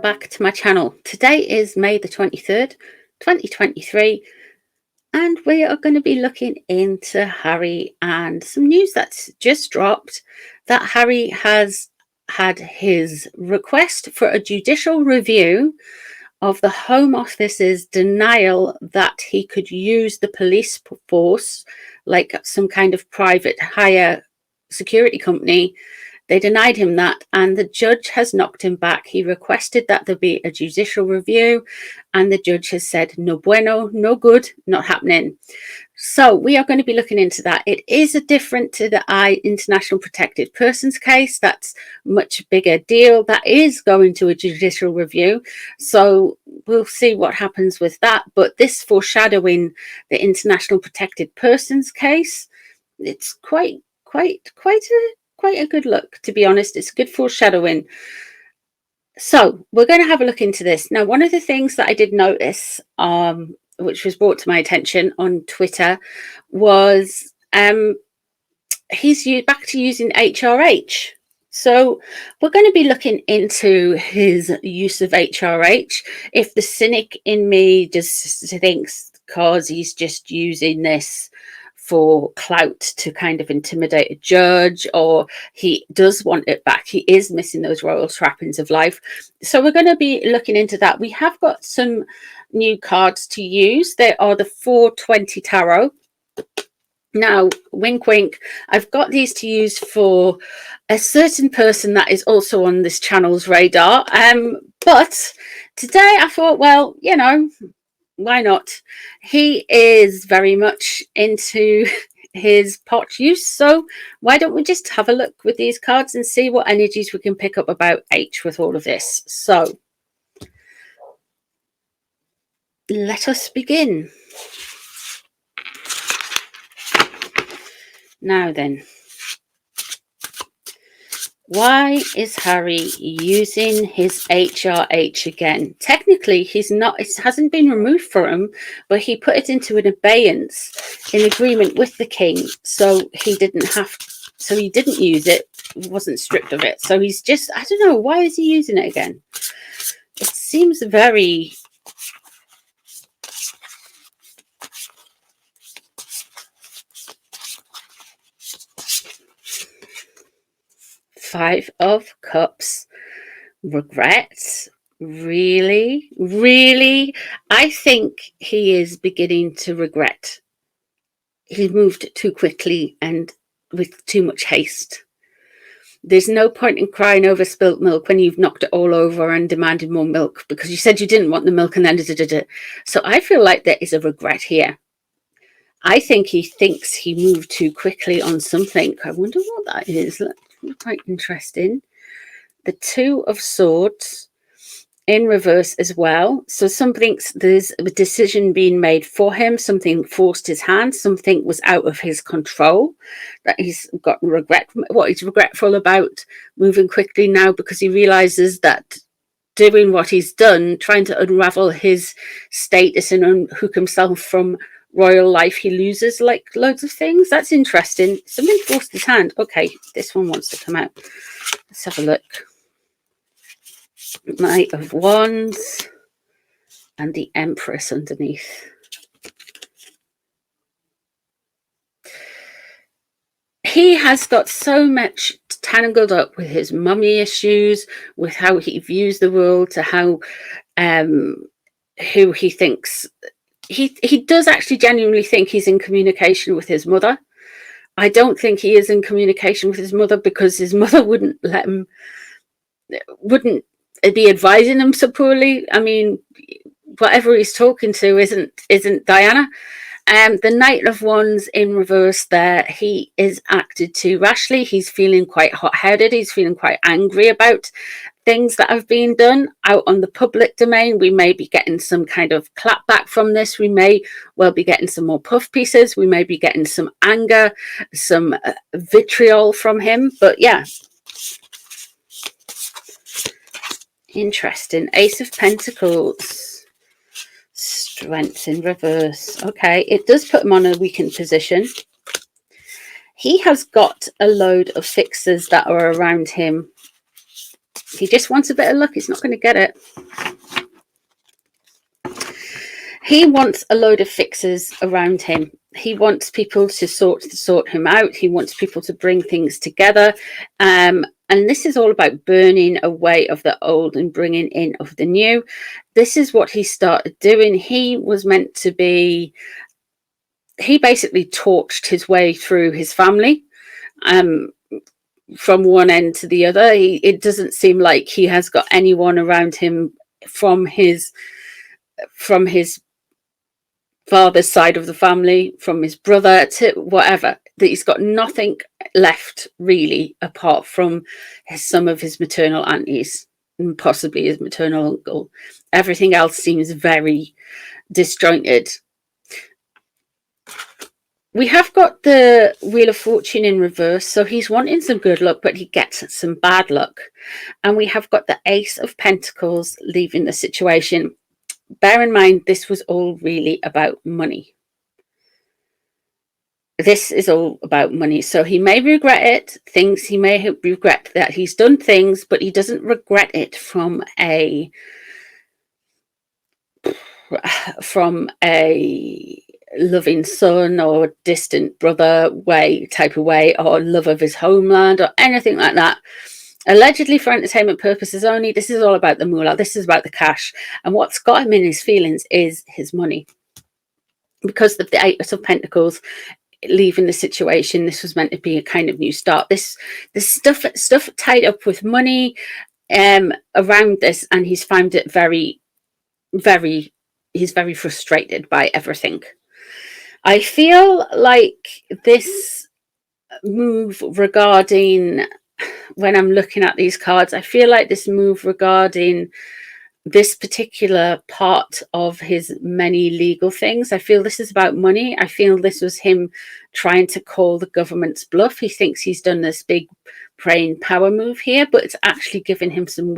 back to my channel. Today is May the 23rd, 2023, and we are going to be looking into Harry and some news that's just dropped that Harry has had his request for a judicial review of the Home Office's denial that he could use the police force like some kind of private hire security company. They denied him that, and the judge has knocked him back. He requested that there be a judicial review, and the judge has said, no bueno, no good, not happening. So we are going to be looking into that. It is a different to the International Protected Persons case. That's a much bigger deal. That is going to a judicial review. So we'll see what happens with that. But this foreshadowing the International Protected Persons case, it's quite a good look, to be honest. It's good foreshadowing. So we're going to have a look into this. Now, one of the things that I did notice, which was brought to my attention on Twitter, was he's back to using Aitch Arrh Aitch. So we're going to be looking into his use of Aitch Arrh Aitch. If the cynic in me just thinks because he's just using this for clout to kind of intimidate a judge, or he does want it back, he is missing those royal trappings of life. So we're going to be looking into that. We have got some new cards to use. They are the 420 tarot. Now, wink wink, I've got these to use for a certain person that is also on this channel's radar, but today I thought, well, you know, why not? He is very much into his pot use, so why don't we just have a look with these cards and see what energies we can pick up about Aitch with all of this. So let us begin. Now then, why is Harry using his Aitch Arrh Aitch again? Technically, he's not, it hasn't been removed from him, but he put it into an abeyance in agreement with the king. So he didn't use it. He wasn't stripped of it. So he's just, I don't know, why is he using it again? It seems very... Five of Cups. Regrets. Really? I think he is beginning to regret. He moved too quickly and with too much haste. There's no point in crying over spilt milk when you've knocked it all over and demanded more milk because you said you didn't want the milk and then So I feel like there is a regret here. I think he thinks he moved too quickly on something. I wonder what that is. Quite interesting. The Two of Swords in reverse as well. So there's a decision being made for him. Something forced his hand. Something was out of his control that he's got regret. What he's regretful about moving quickly now because he realizes that doing what he's done, trying to unravel his status and unhook himself from royal life, he loses like loads of things. That's interesting. Something forced his hand. Okay, this one wants to come out. Let's have a look. Knight of Wands and the Empress underneath. He has got so much tangled up with his mummy issues, with how he views the world, to how who he thinks. He does actually genuinely think he's in communication with his mother. I don't think he is in communication with his mother because his mother wouldn't let him, wouldn't be advising him so poorly. I mean, whatever he's talking to isn't Diana. The Knight of Wands in reverse there, he is acted too rashly. He's feeling quite hot-headed. He's feeling quite angry about things that have been done out on the public domain. We may be getting some kind of clapback from this. We may well be getting some more puff pieces. We may be getting some anger, some vitriol from him. But yeah, interesting. Ace of Pentacles, Strength in reverse. Okay, it does put him on a weakened position. He has got a load of fixers that are around him He just wants a bit of luck. He's not going to get it. He wants a load of fixers around him. He wants people to sort him out. He wants people to bring things together. And this is all about burning away of the old and bringing in of the new. This is what he started doing. He was meant to be, he basically torched his way through his family from one end to the other. It doesn't seem like he has got anyone around him from his father's side of the family, from his brother to whatever, that he's got nothing left really apart from some of his maternal aunties and possibly his maternal uncle. Everything else seems very disjointed. We have got the Wheel of Fortune in reverse, so he's wanting some good luck, but he gets some bad luck. And we have got the Ace of Pentacles leaving the situation. Bear in mind, this was all really about money. This is all about money. So he may regret it, he may regret that he's done things, but he doesn't regret it from a loving son or distant brother type of way, or love of his homeland or anything like that. Allegedly for entertainment purposes only. This is all about the moolah. This is about the cash. And what's got him in his feelings is his money. Because of the Eight of Pentacles leaving the situation, this was meant to be a kind of new start. This stuff tied up with money around this, and he's found it he's very frustrated by everything. I feel like this move regarding, when I'm looking at these cards, I feel like this move regarding this particular part of his many legal things, I feel this is about money. I feel this was him trying to call the government's bluff. He thinks he's done this big brain power move here, but it's actually giving him some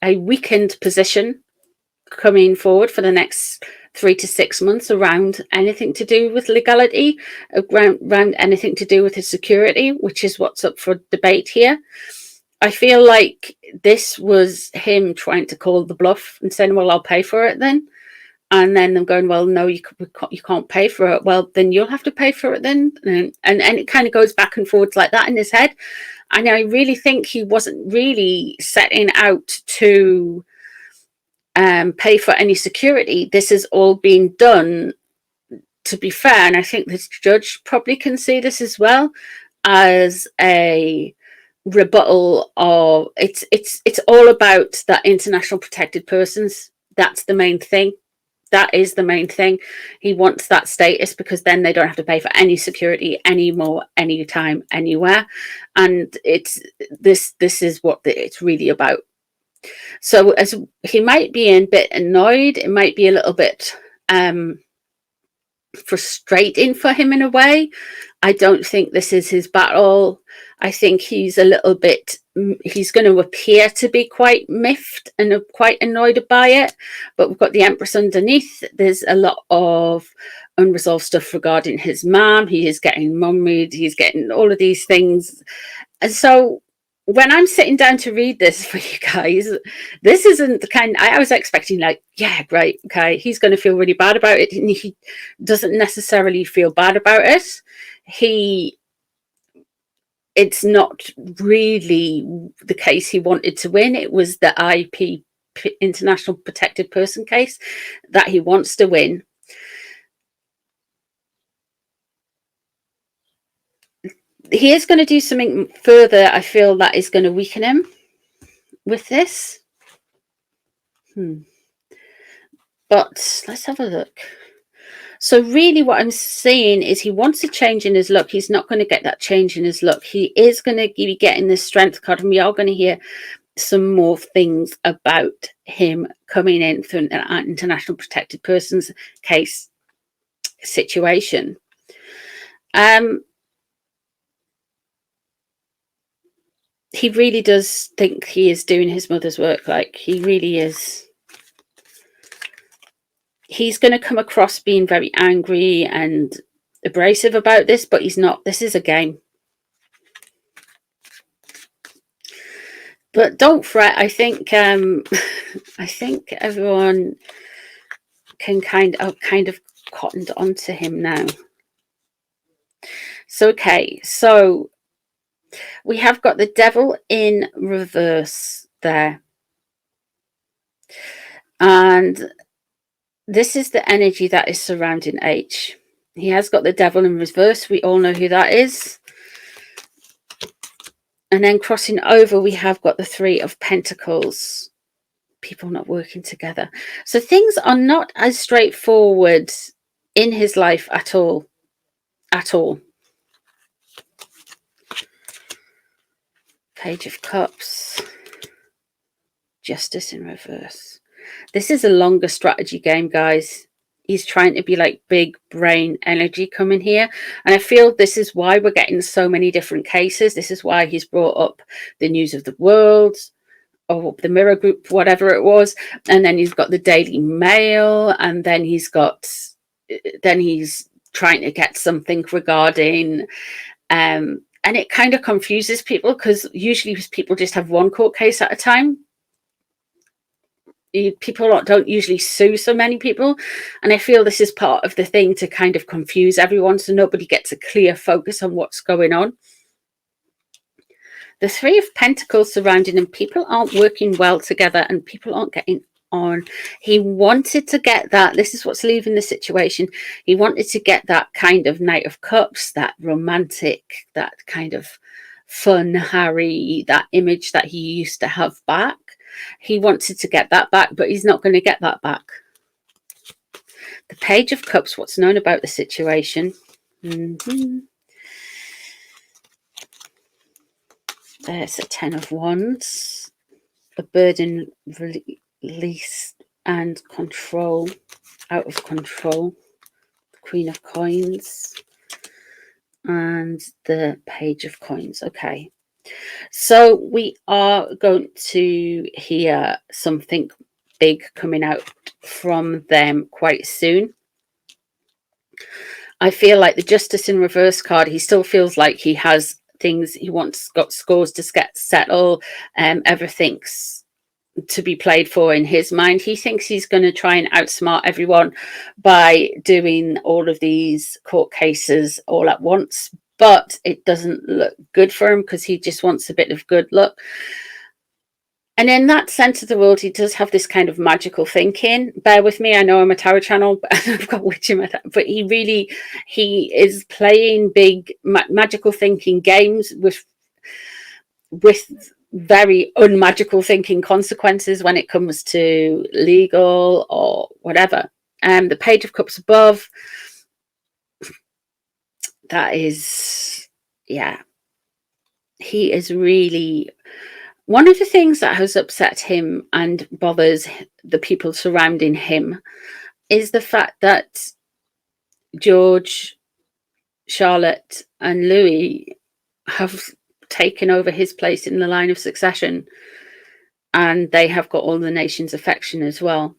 a weakened position coming forward for the next 3 to 6 months around anything to do with legality, around anything to do with his security, which is what's up for debate here. I feel like this was him trying to call the bluff and saying, well, I'll pay for it then. And then them going, well, no, you can't pay for it. Well, then you'll have to pay for it then. And it kind of goes back and forwards like that in his head. And I really think he wasn't really setting out to pay for any security. This is all being done, to be fair, and I think this judge probably can see this as well, as a rebuttal of it's all about that international protected persons. That's the main thing. That is the main thing. He wants that status because then they don't have to pay for any security anymore, anytime, anywhere. And this is what it's really about. So as he might be a bit annoyed, it might be a little bit frustrating for him in a way. I don't think this is his battle. I think he's a little bit, he's going to appear to be quite miffed and quite annoyed by it. But we've got the Empress underneath. There's a lot of unresolved stuff regarding his mom. He is getting mummied. He's getting all of these things. And so when I'm sitting down to read this for you guys, this isn't the kind I was expecting, like, yeah, great, okay, he's going to feel really bad about it. And he doesn't necessarily feel bad about it. It's not really the case he wanted to win. It was the IP, International Protected Person case, that he wants to win. He is going to do something further, I feel, that is going to weaken him with this. But let's have a look. So really what I'm saying is he wants a change in his look. He's not going to get that change in his look. He is going to be getting this strength card, and we are going to hear some more things about him coming in through an international protected persons case situation. He really does think he is doing his mother's work. Like, he really is. He's going to come across being very angry and abrasive about this, but he's not. This is a game. But don't fret. I think I think everyone can kind of cottoned onto him now. So okay, so we have got the devil in reverse there. And this is the energy that is surrounding Aitch. He has got the devil in reverse. We all know who that is. And then crossing over, we have got the Three of Pentacles. People not working together. So things are not as straightforward in his life at all. At all. Page of Cups. Justice in reverse. This is a longer strategy game, guys. He's trying to be like big brain energy coming here. And I feel this is why we're getting so many different cases. This is why he's brought up the News of the World or the Mirror Group, whatever it was. And then he's got the Daily Mail. And then he's trying to get something regarding, and it kind of confuses people because usually people just have one court case at a time. People don't usually sue so many people, and I feel this is part of the thing to kind of confuse everyone so nobody gets a clear focus on what's going on. The Three of Pentacles surrounding him. People aren't working well together and people aren't getting on. He wanted to get that. This is what's leaving the situation. He wanted to get that kind of Knight of Cups, that romantic, that kind of fun Harry, that image that he used to have back. He wanted to get that back, but he's not going to get that back. The Page of Cups, what's known about the situation. There's a Ten of Wands, a burden release and control, out of control, Queen of Coins, and the Page of Coins. Okay. So we are going to hear something big coming out from them quite soon. I feel like the Justice in reverse card, he still feels like he has things he wants, got scores to get settled, everything's to be played for in his mind. He thinks he's going to try and outsmart everyone by doing all of these court cases all at once. But it doesn't look good for him because he just wants a bit of good luck. And in that sense of the world, he does have this kind of magical thinking. Bear with me, I know I'm a tarot channel, but I've got witch in my tarot. But he is playing big magical thinking games with very unmagical thinking consequences when it comes to legal or whatever. The Page of Cups above. That is, yeah, he is really, one of the things that has upset him and bothers the people surrounding him is the fact that George, Charlotte and Louis have taken over his place in the line of succession, and they have got all the nation's affection as well.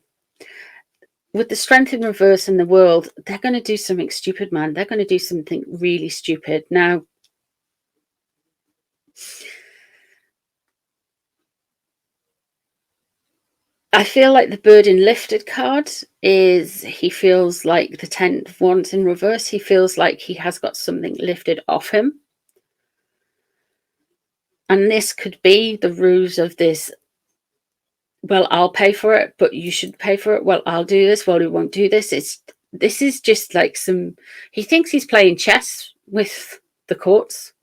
With the Strength in reverse in the world, they're going to do something stupid, man. They're going to do something really stupid. Now, I feel like the burden lifted card is, he feels like the 10 of Wands in reverse. He feels like he has got something lifted off him. And this could be the ruse of this, well, I'll pay for it, but you should pay for it. Well, I'll do this. Well, we won't do this. This is just like he thinks he's playing chess with the courts.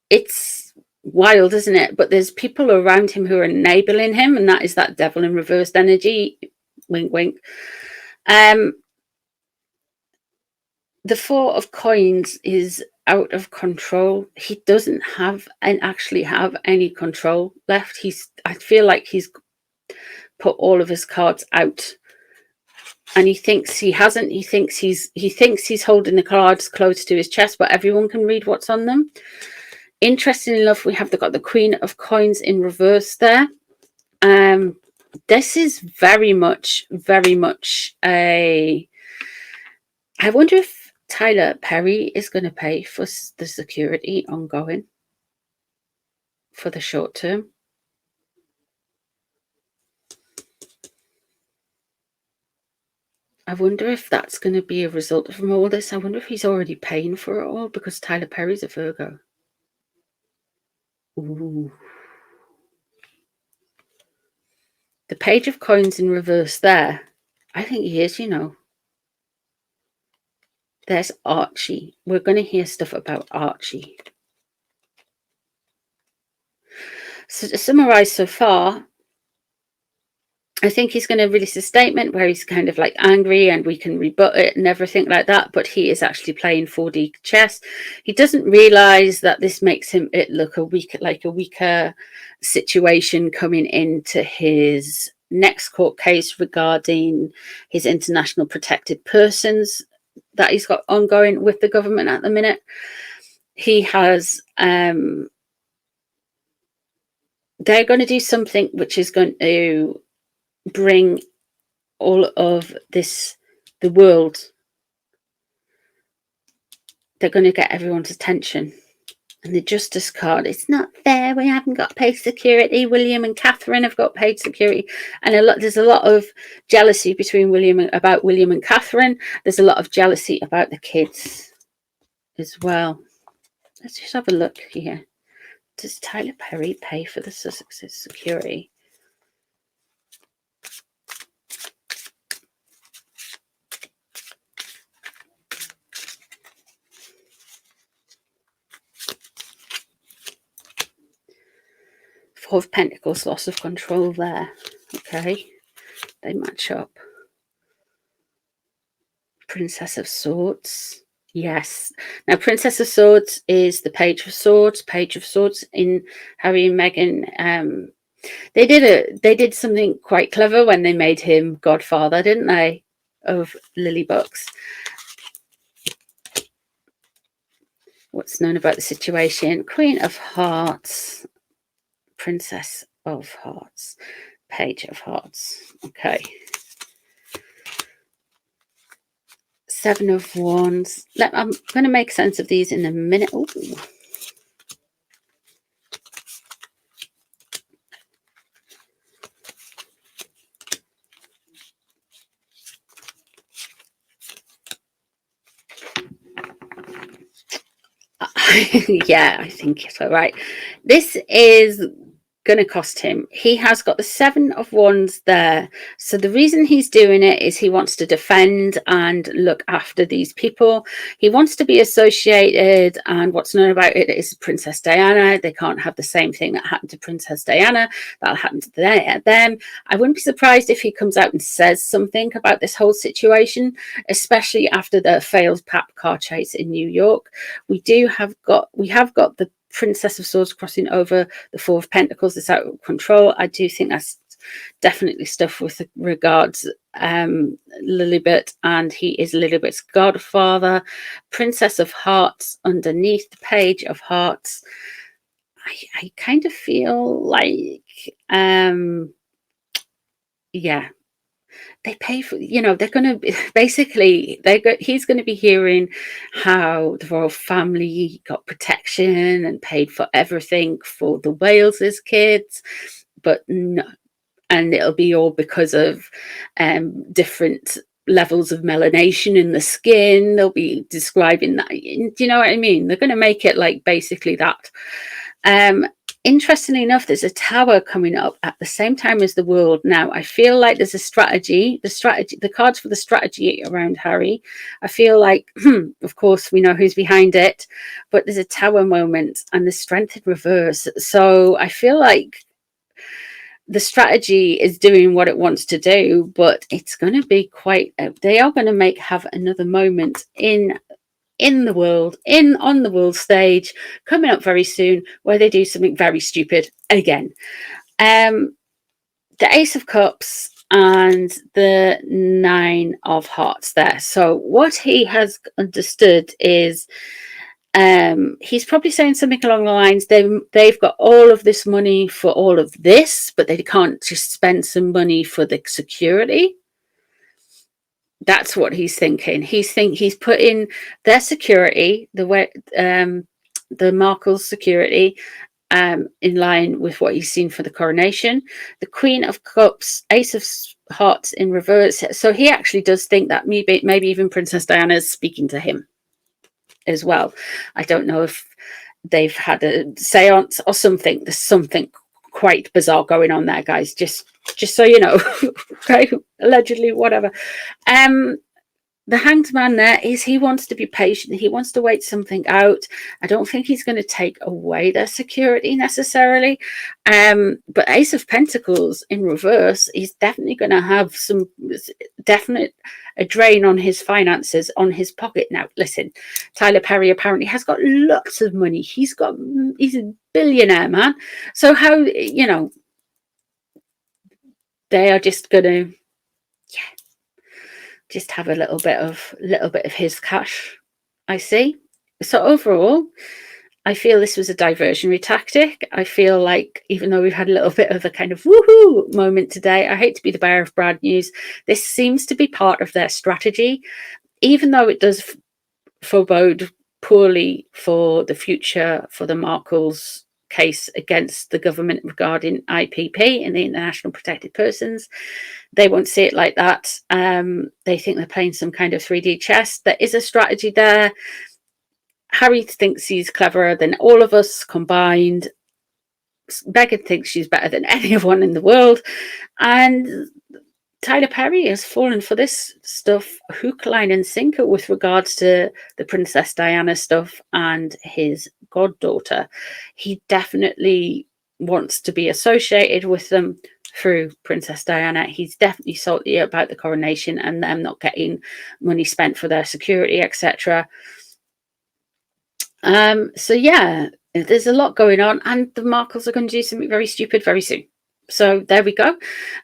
It's wild, isn't it? But there's people around him who are enabling him, and that is that devil in reversed energy. Wink, wink. The Four of Coins is out of control. He doesn't actually have any control left. I feel like he's put all of his cards out, and he thinks he hasn't. He thinks he's holding the cards close to his chest, but everyone can read what's on them. Interestingly enough, we have got the Queen of Coins in reverse there. This is very much a, I wonder if Tyler Perry is going to pay for the security ongoing for the short term. I wonder if that's going to be a result from all this. I wonder if he's already paying for it all, because Tyler Perry's a Virgo. Ooh. The Page of Coins in reverse there. I think he is, you know. There's Archie. We're going to hear stuff about Archie. So to summarize so far, I think he's going to release a statement where he's kind of like angry and we can rebut it and everything like that, but he is actually playing 4D chess. He doesn't realize that this makes him it look a weaker situation coming into his next court case regarding his international protected persons that he's got ongoing with the government at the minute. He has they're going to do something which is going to bring all of this, the world, they're going to get everyone's attention. And the Justice card, it's not fair, we haven't got paid security. William and Catherine have got paid security, and there's a lot of jealousy between William and Catherine. There's a lot of jealousy about the kids as well. Let's just have a look here. Does Tyler Perry pay for the Sussex's security? Four of Pentacles, loss of control there. Okay, they match up. Princess of Swords. Yes. Now, Princess of Swords is the Page of Swords. Page of Swords in Harry and Meghan. They did something quite clever when they made him godfather, didn't they, of Lily Bucks. What's known about the situation? Queen of Hearts. Princess of Hearts, Page of Hearts. Okay. Seven of Wands. I'm going to make sense of these in a minute. Ooh. Yeah, I think it's all right. This is going to cost him. He has got the Seven of Wands there. So the reason he's doing it is he wants to defend and look after these people. He wants to be associated, and what's known about it is Princess Diana. They can't have the same thing that happened to Princess Diana. That'll happen to them. I wouldn't be surprised if he comes out and says something about this whole situation, especially after the failed pap car chase in New York. We have got the Princess of Swords crossing over the Four of Pentacles. It's out of control. I do think that's definitely stuff with regards Lilibet, and he is Lilibet's godfather. Princess of Hearts underneath the Page of Hearts. I kind of feel like yeah, they pay for, they're going to basically, he's going to be hearing how the royal family got protection and paid for everything for the Wales's kids, but no, and it'll be all because of different levels of melanation in the skin. They'll be describing that. Do you know what I mean? They're going to make it like basically that. Interestingly enough, there's a tower coming up at the same time as the world. Now, I feel like there's a strategy, the cards for the strategy around Harry. I feel like, of course, we know who's behind it, but there's a tower moment and the strength in reverse. So I feel like the strategy is doing what it wants to do, but it's going to be they are going to have another moment in the world, on the world stage, coming up very soon, where they do something very stupid again. The Ace of Cups and the Nine of Hearts there. So what he has understood is he's probably saying something along the lines, they've got all of this money for all of this, but they can't just spend some money for the security. That's what he's thinking. He's put in their security, the Markle's security, in line with what he's seen for the coronation. The Queen of Cups, Ace of Hearts in reverse. So he actually does think that maybe even Princess Diana is speaking to him as well. I don't know if they've had a seance or something. There's something quite bizarre going on there, guys. Just so you know. Okay, allegedly, whatever. The Hanged Man there is he wants to be patient. He wants to wait something out. I don't think he's going to take away their security necessarily. But Ace of Pentacles in reverse, he's definitely going to have some definite a drain on his finances, on his pocket. Now, listen, Tyler Perry apparently has got lots of money. He's a billionaire, man. So how, you know, they are just going to, just have a little bit of his cash, I see. So overall, I feel this was a diversionary tactic. I feel like even though we've had a little bit of a kind of woohoo moment today, I hate to be the bearer of bad news. This seems to be part of their strategy, even though it does forebode poorly for the future for the Markles case against the government regarding IPP and the International Protected Persons. They won't see it like that. They think they're playing some kind of 3D chess. There is a strategy there. Harry thinks he's cleverer than all of us combined. Meghan thinks she's better than anyone in the world. And Tyler Perry has fallen for this stuff hook, line and sinker with regards to the Princess Diana stuff and his goddaughter. He definitely wants to be associated with them through Princess Diana. He's definitely salty about the coronation and them not getting money spent for their security, etc. So yeah, there's a lot going on, and the Markles are going to do something very stupid very soon. So there we go.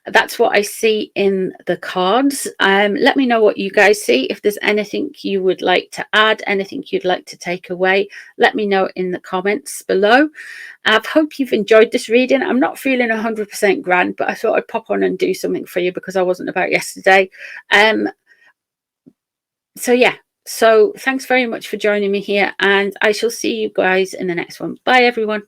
That's what I see in the cards. Let me know what you guys see. If there's anything you would like to add, anything you'd like to take away, let me know in the comments below. I hope you've enjoyed this reading. I'm not feeling 100% grand, but I thought I'd pop on and do something for you because I wasn't about yesterday. So yeah, so thanks very much for joining me here, and I shall see you guys in the next one. Bye everyone.